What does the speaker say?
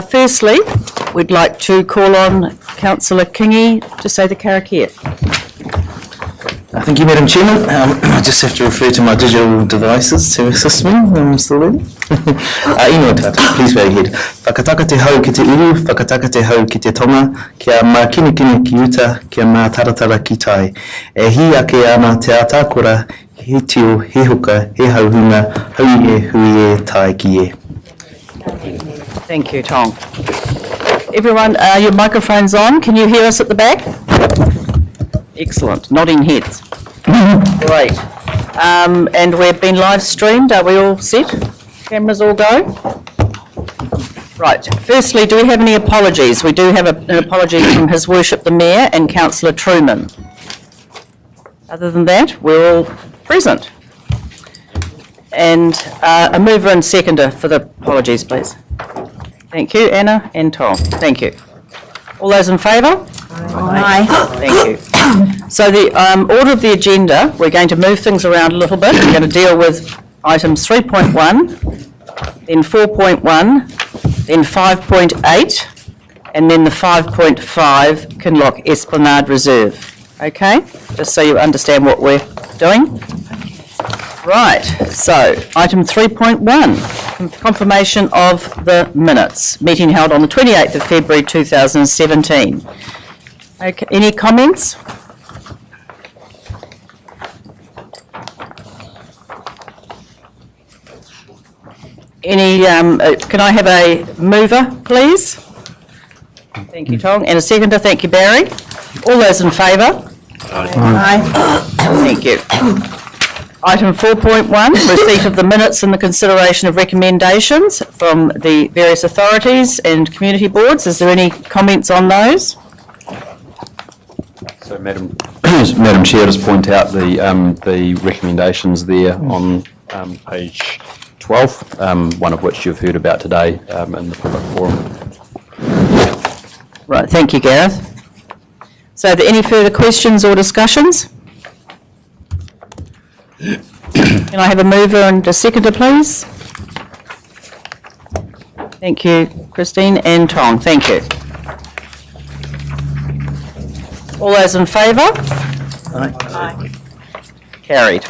Firstly, we'd like to call on Councillor Kingi to say the karakia. Thank you, Madam Chairman. I just have to refer to my digital devices to assist me. I'm still there. Ino tata, please go ahead. Whakataka te hau ki te uru, whakataka te hau ki te tonga, kia mā kinikini ki uta, kia mā taratara ki tai. E hi ake ana te atakora, he tio, he huka, he hauhunga, hui e, tai ki e. Thank you, Tong. Everyone, your microphone's on. Can you hear us at the back? Excellent. Nodding heads. Great. And we've been live streamed. Are we all set? Cameras all go? Right. Firstly, do we have any apologies? We do have an apology from His Worship the Mayor and Councillor Truman. Other than that, we're all present. And a mover and seconder for the apologies, please. Thank you, Anna and Tom. Thank you. All those in favour? Aye. Thank you. So the order of the agenda, we're going to move things around a little bit. We're going to deal with items 3.1, then 4.1, then 5.8, and then the 5.5 Kinloch Esplanade Reserve. Okay? Just so you understand what we're doing. Right, so item 3.1, confirmation of the minutes. Meeting held on the 28th of February 2017. Okay, any comments? Any, can I have a mover, please? Thank you, Tong. And a seconder, thank you, Barry. All those in favour? Aye. Thank you. Item 4.1, receipt of the minutes and the consideration of recommendations from the various authorities and community boards. Is there any comments on those? So, Madam Chair, just point out the recommendations there on page 12, one of which you've heard about today in the public forum. Right, thank you, Gareth. So, are there any further questions or discussions? Can I have a mover and a seconder, please? Thank you, Christine and Tong. Thank you. All those in favour? Aye. Carried.